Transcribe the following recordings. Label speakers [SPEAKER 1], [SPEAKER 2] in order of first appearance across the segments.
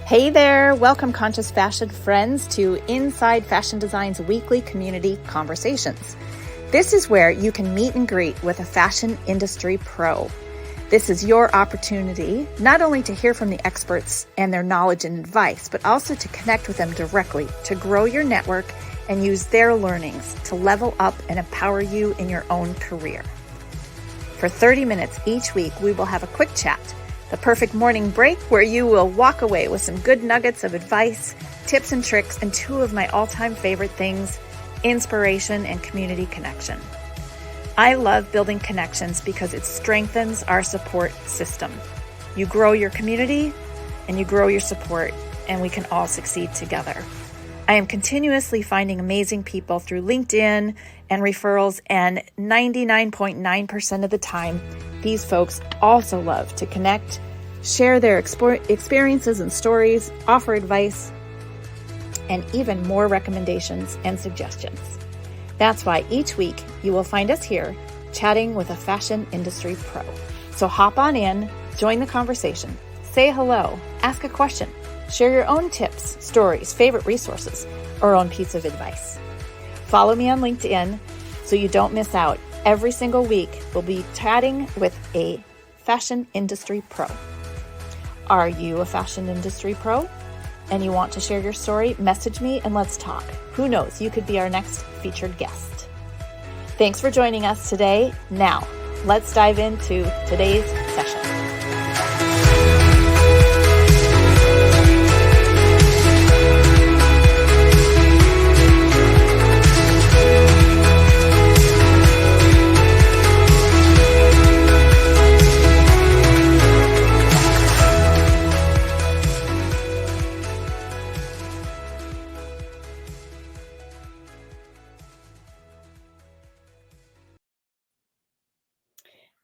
[SPEAKER 1] Hey there, welcome conscious fashion friends to Inside Fashion Design's weekly community conversations. This is where you can meet and greet with a fashion industry pro. This is your opportunity not only to hear from the experts and their knowledge and advice, but also to connect with them directly to grow your network and use their learnings to level up and empower you in your own career. For 30 minutes each week, we will have a quick chat, the perfect morning break where you will walk away with some good nuggets of advice, tips and tricks, and two of my all-time favorite things, inspiration and community connection. I love building connections because it strengthens our support system. You grow your community and you grow your support, and we can all succeed together. I am continuously finding amazing people through LinkedIn and referrals, and 99.9% of the time, these folks also love to connect, share their experiences and stories, offer advice, and even more recommendations and suggestions. That's why each week you will find us here chatting with a fashion industry pro. So hop on in, join the conversation, say hello, ask a question, share your own tips, stories, favorite resources, or own piece of advice. Follow me on LinkedIn so you don't miss out. Every single week, we'll be chatting with a fashion industry pro. Are you a fashion industry pro and you want to share your story? Message me and let's talk. Who knows, you could be our next featured guest. Thanks for joining us today. Now, let's dive into today's session.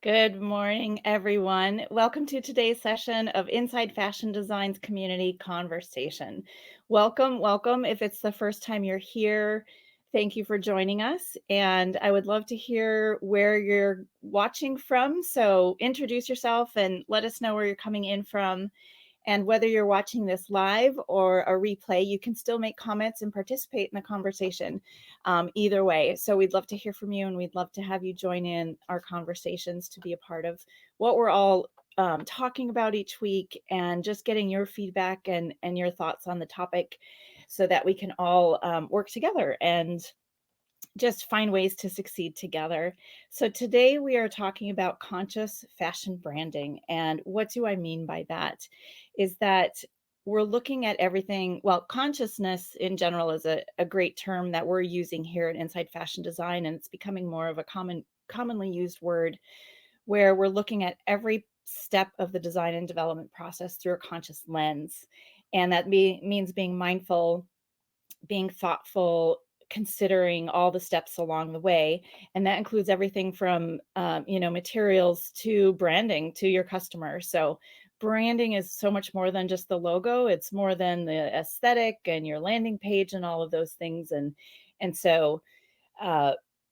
[SPEAKER 1] Good morning, everyone. Welcome to today's session of Inside Fashion Design's Community Conversation. Welcome, welcome. If it's the first time you're here, thank you for joining us. And I would love to hear where you're watching from. So introduce yourself and let us know where you're coming in from. And whether you're watching this live or a replay, you can still make comments and participate in the conversation either way. So we'd love to hear from you, and we'd love to have you join in our conversations to be a part of what we're all talking about each week, and just getting your feedback and your thoughts on the topic so that we can all work together and just find ways to succeed together. So today we are talking about conscious fashion branding. And what do I mean by that? Is that we're looking at everything. Well, consciousness in general is a great term that we're using here at Inside Fashion Design, and it's becoming more of a commonly used word, where we're looking at every step of the design and development process through a conscious lens. And that means being mindful, being thoughtful, considering all the steps along the way. And that includes everything from, materials to branding to your customer. So branding is so much more than just the logo. It's more than the aesthetic and your landing page and all of those things. And so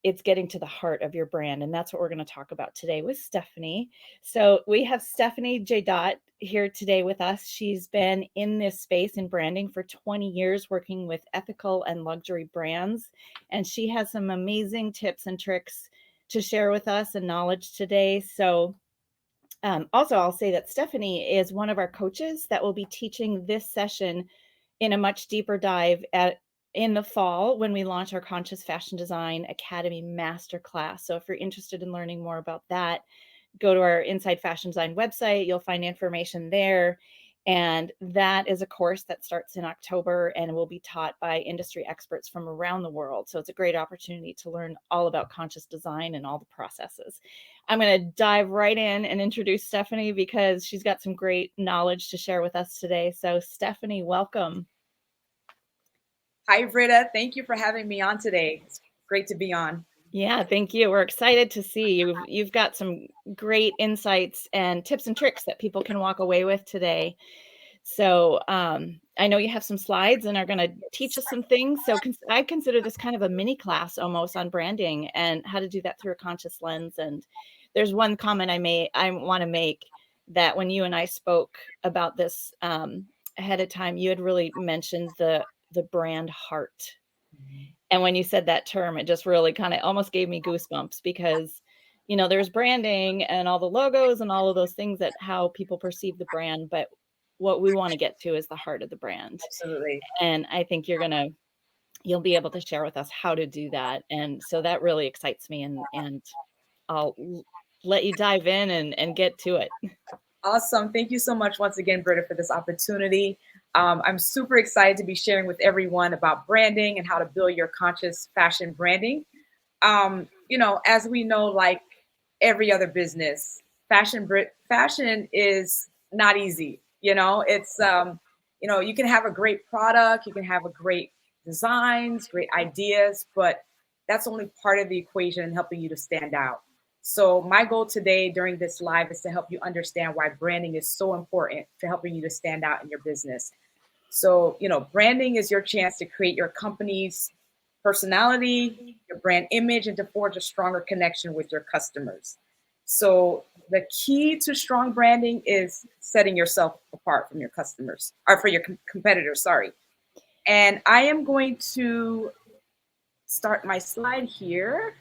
[SPEAKER 1] it's getting to the heart of your brand. And that's what we're going to talk about today with Stephanie. So we have Stephanie Jadotte here today with us. She's been in this space in branding for 20 years, working with ethical and luxury brands. And she has some amazing tips and tricks to share with us and knowledge today. So also, I'll say that Stephanie is one of our coaches that will be teaching this session in a much deeper dive in the fall when we launch our Conscious Fashion Design Academy Masterclass. So if you're interested in learning more about that, go to our Inside Fashion Design website. You'll find information there. And that is a course that starts in October and will be taught by industry experts from around the world. So it's a great opportunity to learn all about conscious design and all the processes. I'm going to dive right in and introduce Stephanie because she's got some great knowledge to share with us today. So Stephanie, welcome.
[SPEAKER 2] Hi, Britta. Thank you for having me on today. It's great to be on.
[SPEAKER 1] Yeah, thank you. We're excited to see you've got some great insights and tips and tricks that people can walk away with today. So I know you have some slides and are going to teach us some things. So I consider this kind of a mini class almost on branding and how to do that through a conscious lens. And there's one comment I want to make, that when you and I spoke about this ahead of time, you had really mentioned the brand heart. And when you said that term, it just really kind of almost gave me goosebumps because, there's branding and all the logos and all of those things that how people perceive the brand, but what we want to get to is the heart of the brand.
[SPEAKER 2] Absolutely.
[SPEAKER 1] And I think you'll be able to share with us how to do that. And so that really excites me and let you dive in and get to it.
[SPEAKER 2] Awesome. Thank you so much once again, Britta, for this opportunity. I'm super excited to be sharing with everyone about branding and how to build your conscious fashion branding. As we know, like every other business, fashion is not easy. You can have a great product, you can have a great designs, great ideas, but that's only part of the equation in helping you to stand out. So my goal today during this live is to help you understand why branding is so important to helping you to stand out in your business. So, branding is your chance to create your company's personality, your brand image, and to forge a stronger connection with your customers. So, the key to strong branding is setting yourself apart from your customers or for your competitors, sorry. And I am going to start my slide here.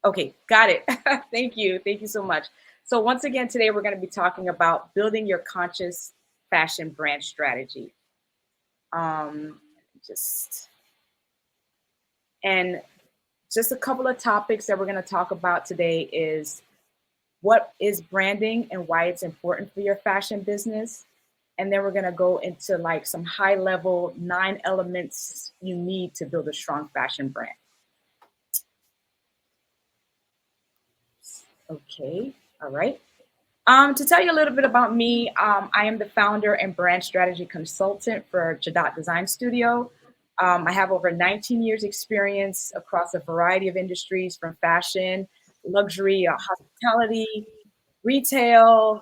[SPEAKER 2] Okay, got it. Thank you. Thank you so much. So once again, today we're going to be talking about building your conscious fashion brand strategy. Um, just and just a couple of topics that we're going to talk about today is what is branding and why it's important for your fashion business. And then we're going to go into like some high level 9 elements you need to build a strong fashion brand. Okay, all right. To tell you a little bit about me, I am the founder and brand strategy consultant for Jadotte Design Studio. I have over 19 years experience across a variety of industries from fashion, luxury, hospitality, retail,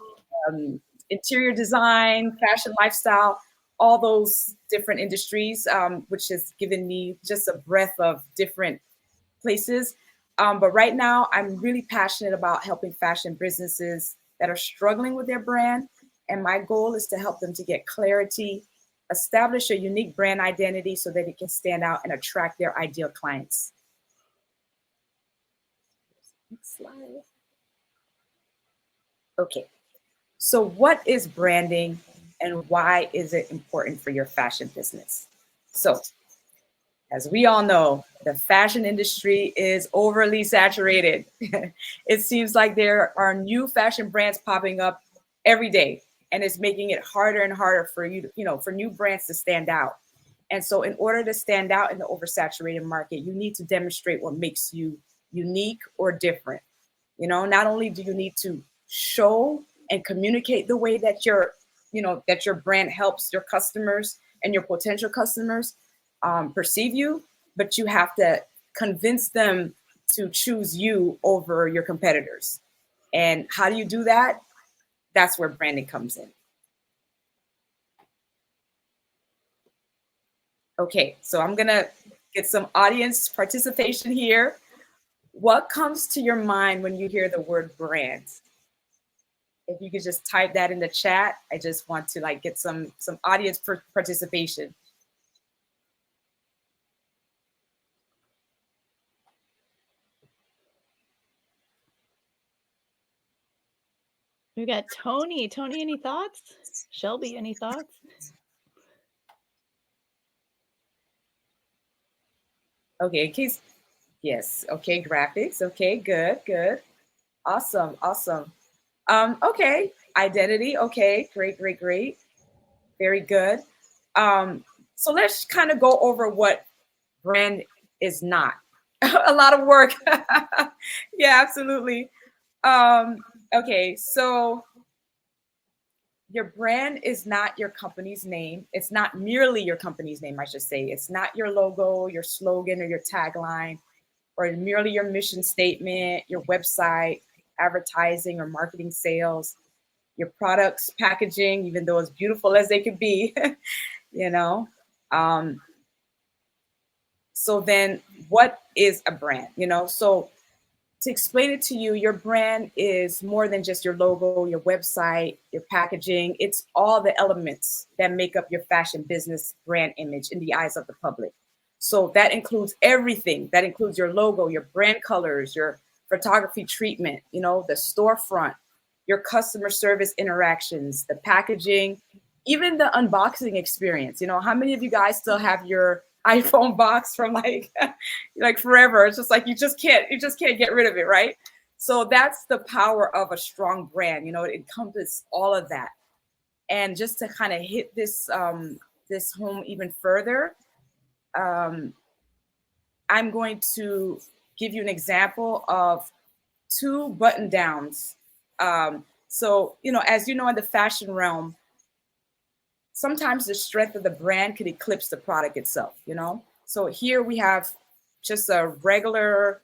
[SPEAKER 2] interior design, fashion, lifestyle, all those different industries, which has given me just a breadth of different places. But right now, I'm really passionate about helping fashion businesses that are struggling with their brand. And my goal is to help them to get clarity, establish a unique brand identity so that it can stand out and attract their ideal clients. Next slide. Okay, so what is branding and why is it important for your fashion business? So as we all know, the fashion industry is overly saturated. It seems like there are new fashion brands popping up every day, and it's making it harder and harder for for new brands to stand out. And so, in order to stand out in the oversaturated market, you need to demonstrate what makes you unique or different. Not only do you need to show and communicate the way that that your brand helps your customers and your potential customers perceive you, but you have to convince them to choose you over your competitors. And how do you do that? That's where branding comes in. Okay, so I'm gonna get some audience participation here. What comes to your mind when you hear the word brand? If you could just type that in the chat, I just want to get some audience participation.
[SPEAKER 1] We got Tony. Tony, any thoughts? Shelby, any thoughts?
[SPEAKER 2] Okay, case. Yes. Okay, graphics. Okay, good. Awesome. Okay, identity. Okay, great. Very good. So let's kind of go over what brand is not. A lot of work. Yeah, absolutely. Okay, so your brand is not your company's name. It's not merely your company's name, I should say. It's not your logo, your slogan, or your tagline, or merely your mission statement, your website, advertising or marketing sales, your products, packaging, even though as beautiful as they could be, you know. So then what is a brand? So to explain it to you, your brand is more than just your logo, your website, your packaging. It's all the elements that make up your fashion business brand image in the eyes of the public. So that includes everything. That includes your logo, your brand colors, your photography treatment, the storefront, your customer service interactions, the packaging, even the unboxing experience. How many of you guys still have your iPhone box from like forever? It's just like you just can't get rid of it, right? So that's the power of a strong brand. It encompasses all of that. And just to kind of hit this this home even further, I'm going to give you an example of 2 button downs. So as you know, in the fashion realm, sometimes the strength of the brand could eclipse the product itself, So here we have just a regular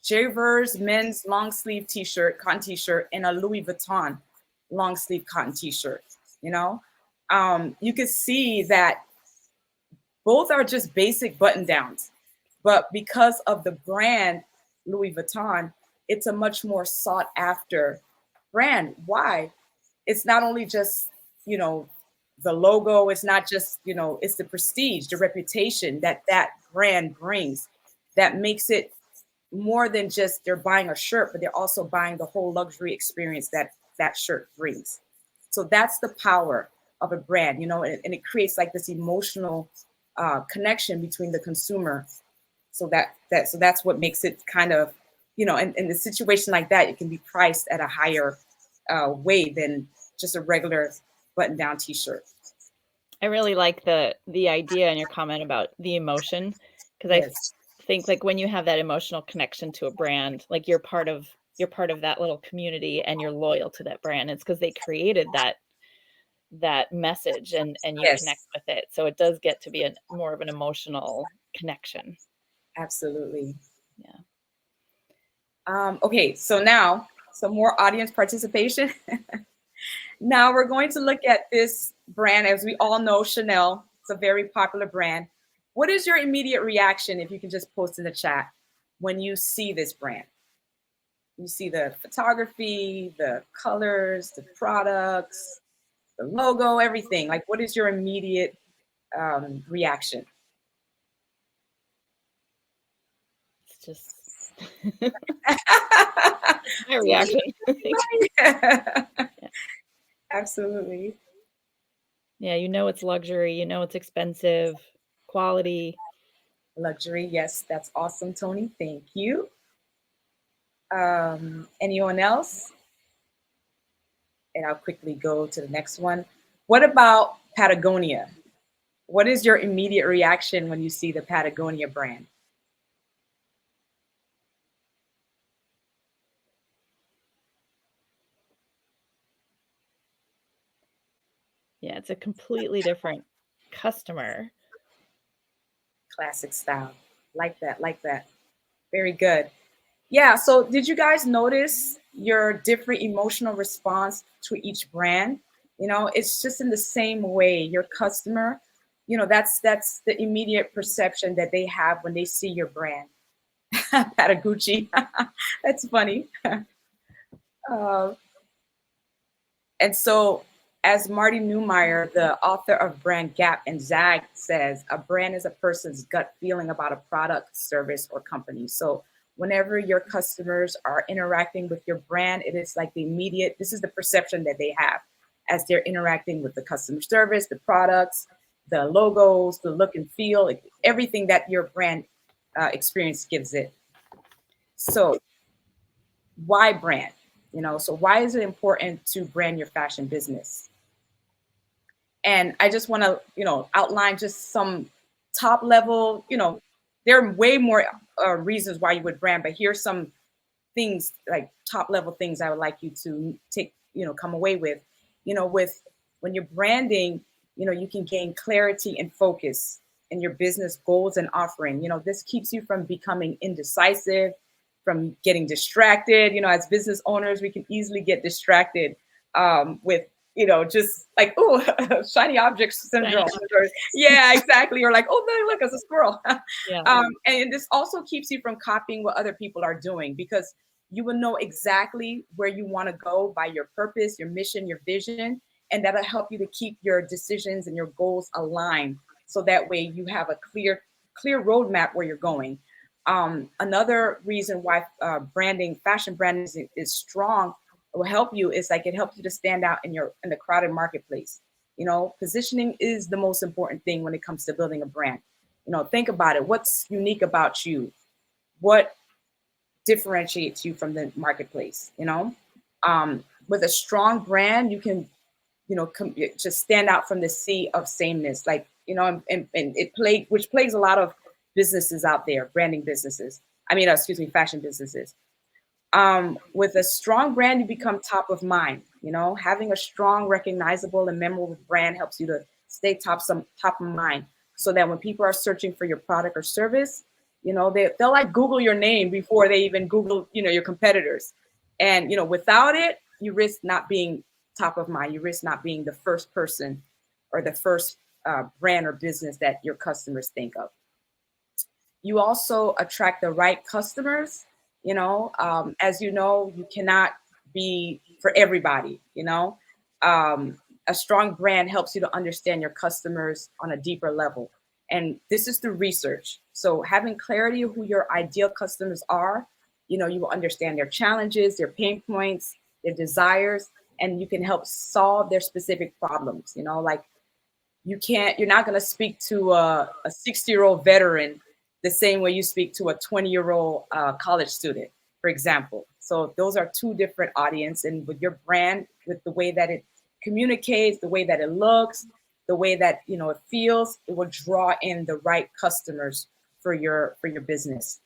[SPEAKER 2] Javers men's long sleeve t-shirt, cotton t-shirt, and a Louis Vuitton long sleeve cotton t-shirt, You can see that both are just basic button downs, but because of the brand Louis Vuitton, it's a much more sought after brand. Why? It's not only just, the logo, it's not just, it's the prestige, the reputation that brand brings that makes it more than just they're buying a shirt, but they're also buying the whole luxury experience that shirt brings. So that's the power of a brand, and it creates like this emotional connection between the consumer. So that's what makes it kind of, in the situation like that, it can be priced at a higher way than just a regular button-down t-shirt.
[SPEAKER 1] I really like the idea and your comment about the emotion, because
[SPEAKER 2] Yes.
[SPEAKER 1] I think like when you have that emotional connection to a brand, like you're part of that little community and you're loyal to that brand. It's because they created that message and you connect
[SPEAKER 2] Yes,
[SPEAKER 1] with it. So it does get to be more of an emotional connection.
[SPEAKER 2] absolutely.
[SPEAKER 1] Yeah.
[SPEAKER 2] Okay, so now some more audience participation. Now we're going to look at this brand. As we all know, Chanel, it's a very popular brand. What is your immediate reaction, if you can just post in the chat, when you see this brand? You see the photography, the colors, the products, the logo, everything. Like, what is your immediate reaction?
[SPEAKER 1] It's just my reaction.
[SPEAKER 2] Absolutely.
[SPEAKER 1] Yeah, it's luxury, it's expensive, quality.
[SPEAKER 2] Luxury. Yes, that's awesome, Tony. Thank you. Anyone else? And I'll quickly go to the next one. What about Patagonia? What is your immediate reaction when you see the Patagonia brand?
[SPEAKER 1] Yeah, it's a completely different customer.
[SPEAKER 2] Classic style. Like that, like that. Very good. Yeah, so did you guys notice your different emotional response to each brand? It's just in the same way your customer, that's the immediate perception that they have when they see your brand. Patagucci. That's funny. Uh, and so, as Marty Neumeyer, the author of Brand Gap and Zag, says, a brand is a person's gut feeling about a product, service, or company. So whenever your customers are interacting with your brand, it is like this is the perception that they have as they're interacting with the customer service, the products, the logos, the look and feel, everything that your brand experience gives it. So why brand? So why is it important to brand your fashion business? And I just want to, outline just some top level, there are way more reasons why you would brand, but here's some things, like top level things I would like you to take, come away with, when you're branding, you can gain clarity and focus in your business goals and offering. This keeps you from becoming indecisive, from getting distracted. As business owners, we can easily get distracted with just like, oh, shiny object syndrome.
[SPEAKER 1] Shiny
[SPEAKER 2] Or, yeah, exactly. Or like, oh, no, look, it's a squirrel.
[SPEAKER 1] Yeah.
[SPEAKER 2] And this also keeps you from copying what other people are doing, because you will know exactly where you want to go by your purpose, your mission, your vision, and that'll help you to keep your decisions and your goals aligned. So that way you have a clear roadmap where you're going. Another reason why fashion branding is strong, will help you, is like it helps you to stand out in the crowded marketplace. Positioning is the most important thing when it comes to building a brand. Think about it. What's unique about you? What differentiates you from the marketplace? With a strong brand, you can, just stand out from the sea of sameness. Like, and which plagues a lot of businesses out there, branding businesses. I mean, excuse me, fashion businesses. With a strong brand, you become top of mind. Having a strong, recognizable, and memorable brand helps you to stay top of mind, so that when people are searching for your product or service, they'll like Google your name before they even Google, your competitors. And without it, you risk not being top of mind. You risk not being the first person or the first brand or business that your customers think of. You also attract the right customers. As you cannot be for everybody. A strong brand helps you to understand your customers on a deeper level, and this is through research. So having clarity of who your ideal customers are, you will understand their challenges, their pain points, their desires, and you can help solve their specific problems. Like, you're not going to speak to a 60-year-old veteran the same way you speak to a 20-year-old college student, for example. So those are two different audience. And with your brand, with the way that it communicates, the way that it looks, the way that it feels, it will draw in the right customers for your business.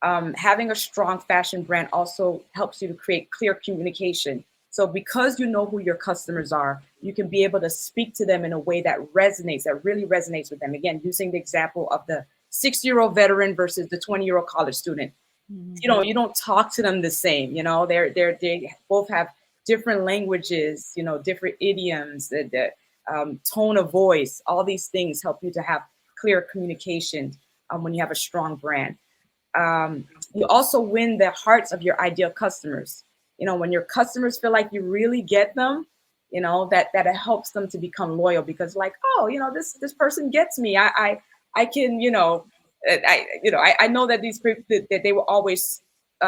[SPEAKER 2] Having a strong fashion brand also helps you to create clear communication. So because you know who your customers are, you can be able to speak to them in a way that really resonates with them. Again, using the example of the 60-year-old veteran versus the 20-year-old college student.
[SPEAKER 1] Mm-hmm.
[SPEAKER 2] You don't talk to them the same. They both have different languages, different idioms, the tone of voice. All these things help you to have clear communication when you have a strong brand. You also win the hearts of your ideal customers. When your customers feel like you really get them, that it helps them to become loyal, because like, oh, this person gets me. I can, I know that these people, that they will always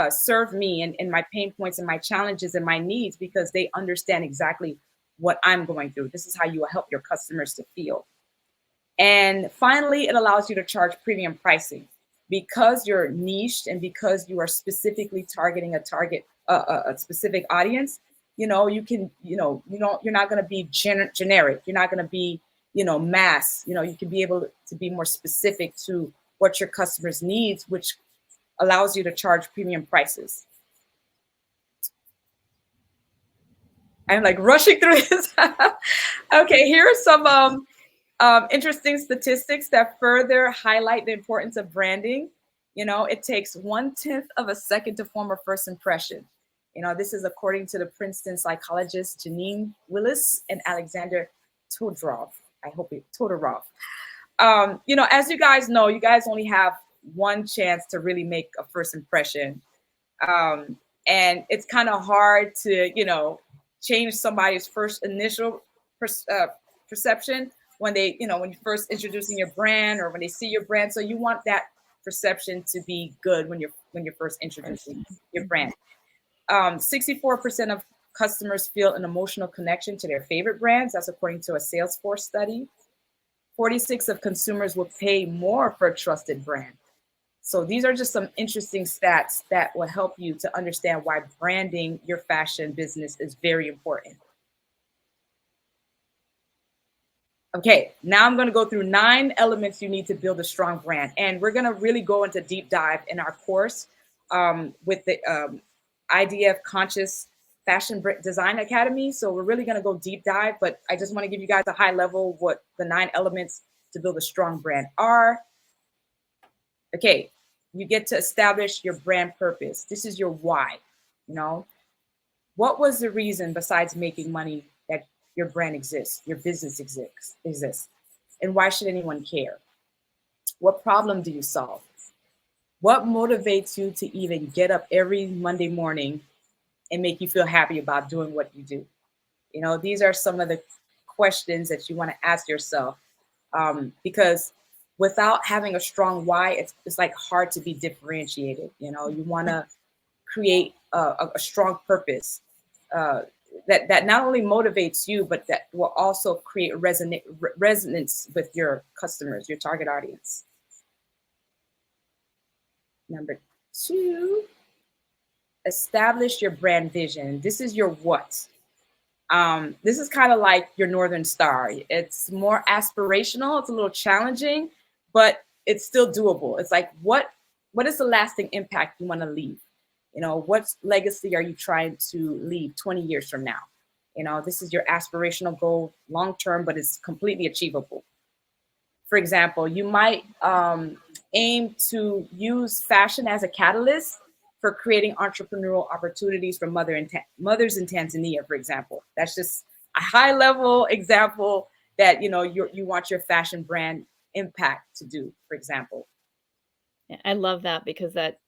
[SPEAKER 2] serve me and my pain points and my challenges and my needs, because they understand exactly what I'm going through. This is how you will help your customers to feel. And finally, it allows you to charge premium pricing, because you're niched and because you are specifically targeting a specific audience. You can, you're not going to be generic. You're not going to be, mass. You can be able to be more specific to what your customers needs, which allows you to charge premium prices. I'm like rushing through this. Okay, here are some interesting statistics that further highlight the importance of branding. It takes 1/10 of a second to form a first impression. This is according to the Princeton psychologists Janine Willis and Alexander Todorov. Todorov. As you guys know, you guys only have one chance to really make a first impression. And it's kind of hard to, change somebody's first initial perception when they, when you're first introducing your brand or when they see your brand. So you want that perception to be good when you're first introducing your brand. 64% of customers feel an emotional connection to their favorite brands. That's according to a Salesforce study. 46% of consumers will pay more for a trusted brand. So these are just some interesting stats that will help you to understand why branding your fashion business is very important. Okay, now I'm going to go through 9 elements you need to build a strong brand. And we're going to really go into deep dive in our course with the IDF Conscious Fashion Design Academy. So we're really going to go deep dive, but I just want to give you guys a high level what the 9 elements to build a strong brand are. Okay, you get to establish your brand purpose. This is your why. What was the reason besides making money that your brand exists, your business exists. And why should anyone care? What problem do you solve? What motivates you to even get up every Monday morning and make you feel happy about doing what you do? You know, these are some of the questions that you want to ask yourself, because without having a strong why, it's like hard to be differentiated. You know, you want to create a strong purpose uh, that not only motivates you, but that will also create resonance with your customers, your target audience. Number two, establish your brand vision. This is your what. This is kind of like your Northern Star. It's more aspirational. It's a little challenging, but it's still doable. It's like, what is the lasting impact you want to leave? You know, what legacy are you trying to leave 20 years from now? You know, this is your aspirational goal, long term, but it's completely achievable. For example, you might aim to use fashion as a catalyst for creating entrepreneurial opportunities for mothers in Tanzania, for example. That's just a high level example that you want your fashion brand impact to do, for example.
[SPEAKER 1] Yeah, I love that because that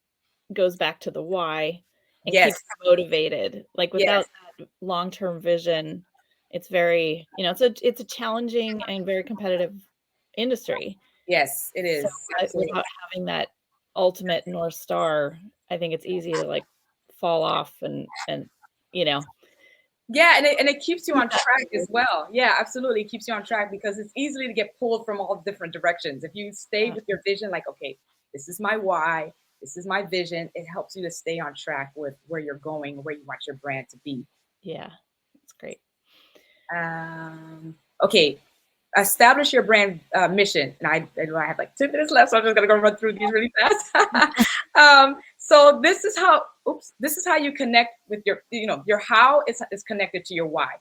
[SPEAKER 1] goes back to the why and
[SPEAKER 2] Yes,
[SPEAKER 1] keeps you motivated. Like
[SPEAKER 2] yes,
[SPEAKER 1] without that long-term vision, it's very, it's a challenging and very competitive industry.
[SPEAKER 2] yes, it
[SPEAKER 1] So
[SPEAKER 2] is. Absolutely.
[SPEAKER 1] without having that ultimate North Star, I think it's easy to like fall off and you know,
[SPEAKER 2] Yeah, and it keeps you on track as well. Yeah, absolutely. It keeps you on track because it's easily to get pulled from all different directions. If you stay
[SPEAKER 1] yeah,
[SPEAKER 2] with your vision, like, okay, this is my why, this is my vision, it helps you to stay on track with where you're going, where you want your brand to be.
[SPEAKER 1] yeah, it's great.
[SPEAKER 2] Okay, establish your brand mission. And I have like 2 minutes left, so I'm just gonna go run through these really fast. So this is how you connect with your how is connected to your why.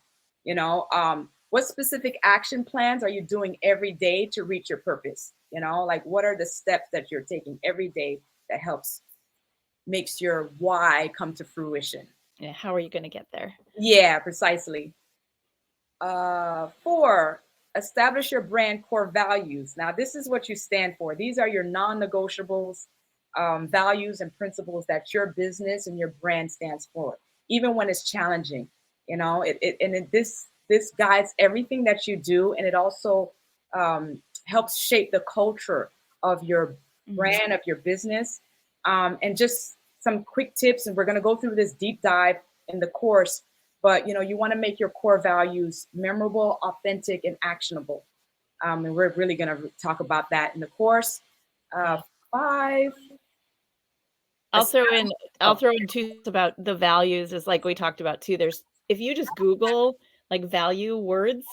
[SPEAKER 2] What specific action plans are you doing every day to reach your purpose? Like what are the steps that you're taking every day that makes your why come to fruition?
[SPEAKER 1] Yeah, how are you going to get there?
[SPEAKER 2] Yeah, precisely. 4, establish your brand core values. Now, this is what you stand for. These are your non-negotiables, values and principles that your business and your brand stands for, even when it's challenging. This guides everything that you do, and it also helps shape the culture of your
[SPEAKER 1] Mhm.
[SPEAKER 2] brand, of your business. And just some quick tips, and we're going to go through this deep dive in the course, but you want to make your core values memorable, authentic, and actionable. And we're really going to talk about that in the course.
[SPEAKER 1] Yeah.
[SPEAKER 2] 5.
[SPEAKER 1] I'll throw in I'll throw in too about the values is like we talked about too. There's if you just Google like value words,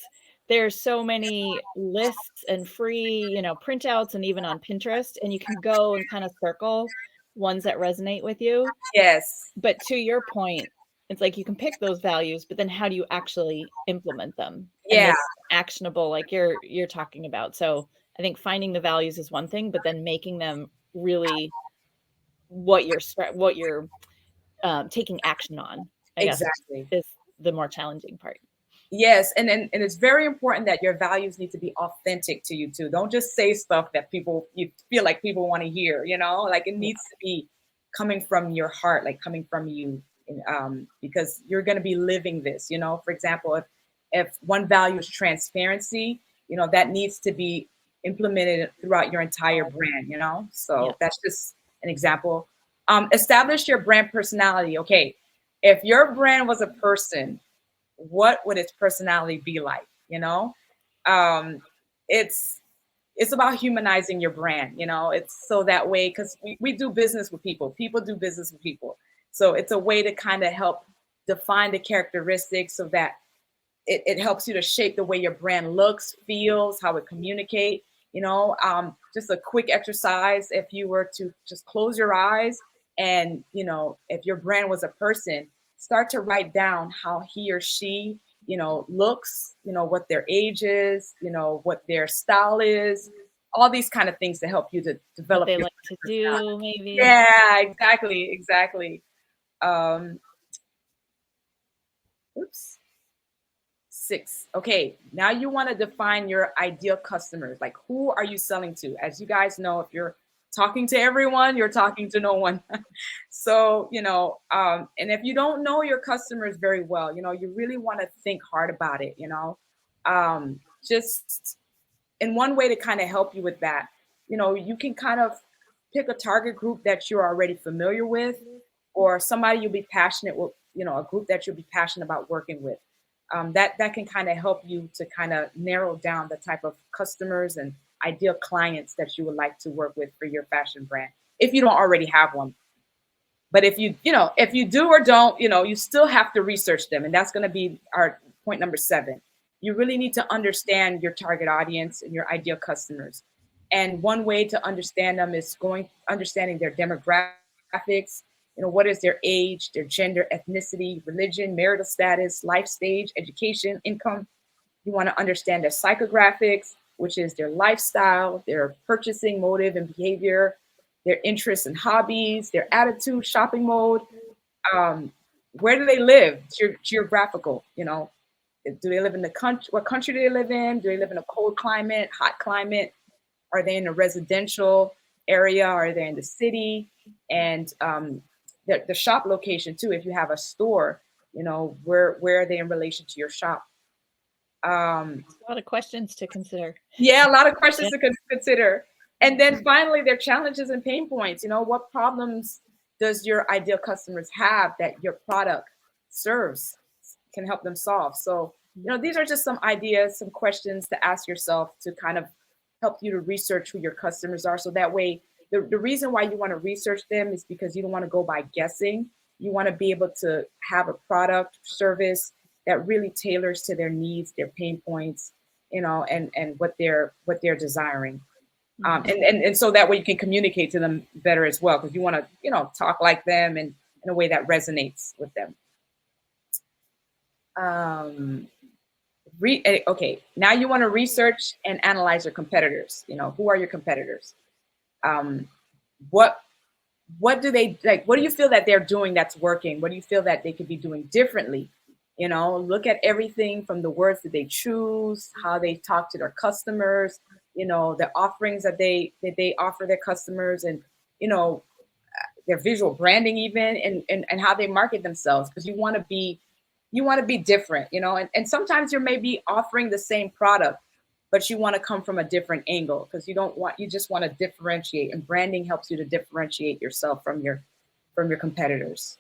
[SPEAKER 1] there's so many lists and free, printouts and even on Pinterest, and you can go and kind of circle ones that resonate with you.
[SPEAKER 2] Yes.
[SPEAKER 1] But to your point, it's like you can pick those values, but then how do you actually implement them and
[SPEAKER 2] Yeah.
[SPEAKER 1] make them actionable like you're talking about? So I think finding the values is one thing, but then making them really what you're taking action on, I guess,
[SPEAKER 2] Exactly.
[SPEAKER 1] is the more challenging part.
[SPEAKER 2] Yes, and it's very important that your values need to be authentic to you too. Don't just say stuff that you feel like people want to hear. Like it
[SPEAKER 1] Yeah.
[SPEAKER 2] needs to be coming from your heart, like coming from you, because you're going to be living this. For example, if one value is transparency, that needs to be implemented throughout your entire brand.
[SPEAKER 1] Yeah.
[SPEAKER 2] So that's just an example. Establish your brand personality. Okay, if your brand was a person, what would its personality be like? um it's it's about humanizing your brand. It's so that way, because we do business with people do business with people, so it's a way to kind of help define the characteristics so that it helps you to shape the way your brand looks, feels, how it communicate. Just a quick exercise, if you were to just close your eyes and if your brand was a person, start to write down how he or she looks, what their age is, what their style is, all these kind of things to help you to
[SPEAKER 1] What
[SPEAKER 2] develop
[SPEAKER 1] they
[SPEAKER 2] your
[SPEAKER 1] like to
[SPEAKER 2] personality.
[SPEAKER 1] do, maybe.
[SPEAKER 2] Yeah, exactly. um oops 6. Okay, now you want to define your ideal customers. Like, who are you selling to? As you guys know, if you're talking to everyone, you're talking to no one. So, and if you don't know your customers very well, you really want to think hard about it, just in one way to kind of help you with that, you can kind of pick a target group that you're already familiar with, or somebody you'll be passionate with, a group that you'll be passionate about working with. That can kind of help you to kind of narrow down the type of customers and ideal clients that you would like to work with for your fashion brand, if you don't already have one. But if you do or don't, you still have to research them. And that's going to be our point number 7. You really need to understand your target audience and your ideal customers. And one way to understand them is understanding their demographics. What is their age, their gender, ethnicity, religion, marital status, life stage, education, income. You want to understand their psychographics, which is their lifestyle, their purchasing motive and behavior, their interests and hobbies, their attitude, shopping mode. Where do they live? Geographical, do they live in the country? What country do they live in? Do they live in a cold climate, hot climate? Are they in a residential area? Are they in the city? And the shop location too. If you have a store, where are they in relation to your shop?
[SPEAKER 1] A lot of questions to consider.
[SPEAKER 2] Yeah, a lot of questions to consider. And then finally, their challenges and pain points. What problems does your ideal customers have that your product serves, can help them solve? So, these are just some ideas, some questions to ask yourself to kind of help you to research who your customers are. So that way, the reason why you want to research them is because you don't want to go by guessing. You want to be able to have a product, service that really tailors to their needs, their pain points, and what they're desiring. And so that way you can communicate to them better as well, because you want to, talk like them and in a way that resonates with them. Okay, now you want to research and analyze your competitors. Who are your competitors? What do they like? What do you feel that they're doing that's working? What do you feel that they could be doing differently? Look at everything from the words that they choose, how they talk to their customers, the offerings that they offer their customers, and their visual branding even, and how they market themselves, because you want to be different, and sometimes you may be offering the same product, but you want to come from a different angle, because you just want to differentiate, and branding helps you to differentiate yourself from your competitors.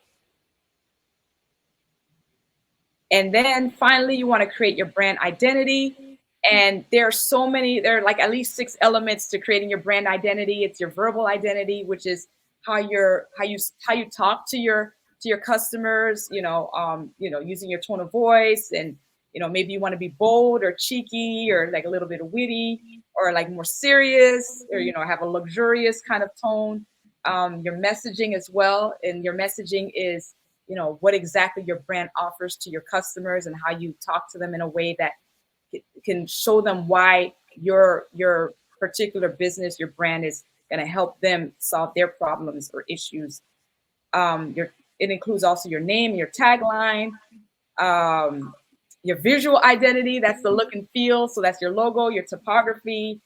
[SPEAKER 2] And then finally, you want to create your brand identity. And there are like at least 6 elements to creating your brand identity. It's your verbal identity, which is how you talk to your customers, using your tone of voice, and maybe you want to be bold or cheeky, or like a little bit of witty, or like more serious, or have a luxurious kind of tone. Your messaging as well, and your messaging is what exactly your brand offers to your customers, and how you talk to them in a way that can show them why your particular business, your brand, is going to help them solve their problems or issues. It includes also your name, your tagline, your visual identity. That's the look and feel. So that's your logo, your typography,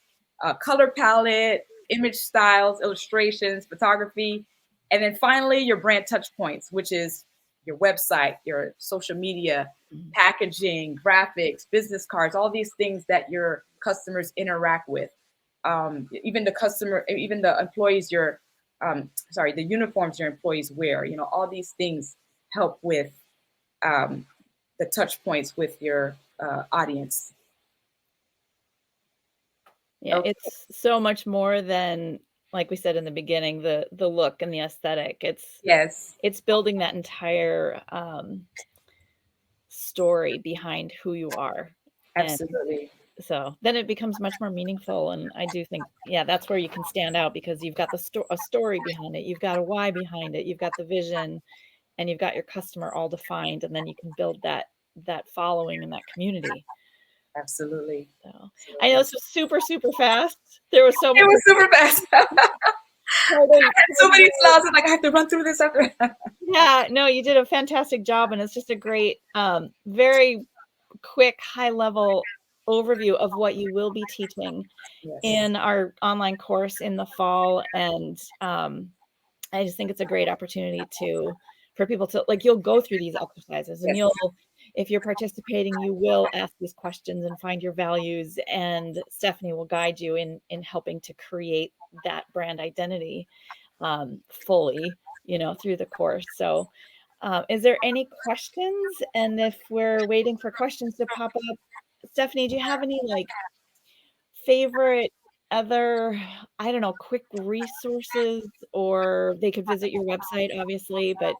[SPEAKER 2] color palette, image styles, illustrations, photography. And then finally, your brand touch points, which is your website, your social media, packaging, graphics, business cards, all these things that your customers interact with. Even the employees, the uniforms your employees wear, all these things help with the touch points with your audience.
[SPEAKER 1] Yeah, okay. It's so much more than, like we said in the beginning, the look and the aesthetic. It's building that entire story behind who you are.
[SPEAKER 2] Absolutely.
[SPEAKER 1] And so then it becomes much more meaningful. And I do think, that's where you can stand out, because you've got a story behind it. You've got a why behind it. You've got the vision, and you've got your customer all defined. And then you can build that following in that community.
[SPEAKER 2] Absolutely.
[SPEAKER 1] So, I know this was super, super fast. There was so much.
[SPEAKER 2] It was super fast. I had so many slides. I'm like, I have to run through this after.
[SPEAKER 1] Yeah, no, you did a fantastic job, and it's just a great, very quick high level overview of what you will be teaching
[SPEAKER 2] Yes.
[SPEAKER 1] in our online course in the fall. And I just think it's a great opportunity for people to, like, you'll go through these exercises and
[SPEAKER 2] Yes.
[SPEAKER 1] if you're participating, you will ask these questions and find your values, and Stephanie will guide you in helping to create that brand identity fully, through the course. So, is there any questions? And if we're waiting for questions to pop up, Stephanie, do you have any like favorite other, I don't know, quick resources, or they could visit your website, obviously, but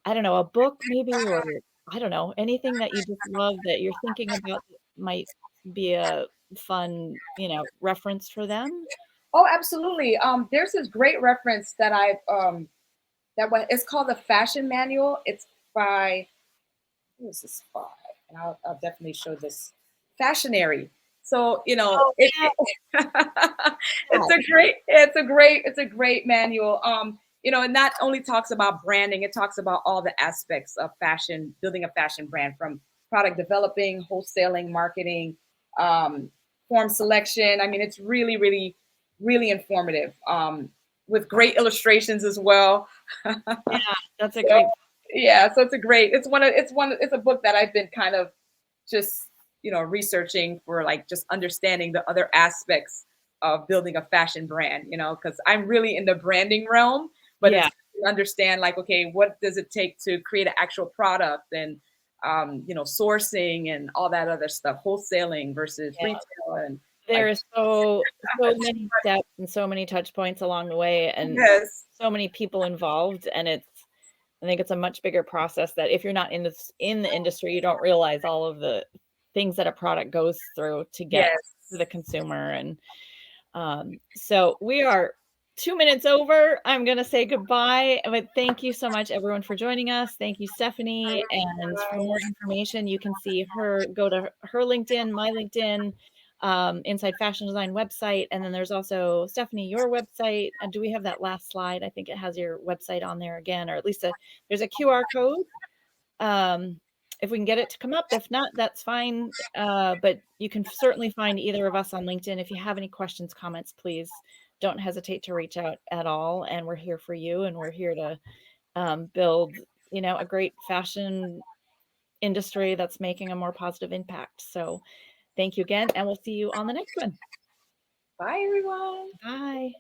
[SPEAKER 1] I don't know, a book maybe, or I don't know, anything that you just love that you're thinking about that might be a fun, reference for them?
[SPEAKER 2] Oh, absolutely. There's this great reference that it's called the Fashion Manual. It's by, who is this by? And I'll definitely show this. Fashionary. So
[SPEAKER 1] Oh, yeah.
[SPEAKER 2] it's a great manual. It not only talks about branding, it talks about all the aspects of fashion, building a fashion brand, from product developing, wholesaling, marketing, um, form selection. I mean, it's really, really, really informative. With great illustrations as well.
[SPEAKER 1] Yeah, that's a
[SPEAKER 2] So
[SPEAKER 1] great.
[SPEAKER 2] yeah, so it's a book that I've been kind of just researching for, like, just understanding the other aspects of building a fashion brand, because I'm really in the branding realm, but
[SPEAKER 1] Yeah,
[SPEAKER 2] it's to understand, like, okay, what does it take to create an actual product, and sourcing and all that other stuff, wholesaling versus
[SPEAKER 1] yeah.
[SPEAKER 2] retail, and
[SPEAKER 1] There
[SPEAKER 2] like,
[SPEAKER 1] is so many steps and so many touch points along the way, and
[SPEAKER 2] yes,
[SPEAKER 1] so many people involved, and I think it's a much bigger process that if you're not in the industry, you don't realize all of the things that a product goes through to get to
[SPEAKER 2] yes.
[SPEAKER 1] the consumer. And so we are 2 minutes over. I'm gonna say goodbye, but thank you so much, everyone, for joining us. Thank you, Stephanie. And for more information, you can go to her LinkedIn, my LinkedIn, Inside Fashion Design website, and then there's also Stephanie, your website. And do we have that last slide? I think it has your website on there again, or at least there's a QR code. Um, if we can get it to come up, if not, that's fine. But you can certainly find either of us on LinkedIn. If you have any questions, comments, please don't hesitate to reach out at all. And we're here for you, and we're here to build, a great fashion industry that's making a more positive impact. So thank you again, and we'll see you on the next one.
[SPEAKER 2] Bye, everyone.
[SPEAKER 1] Bye.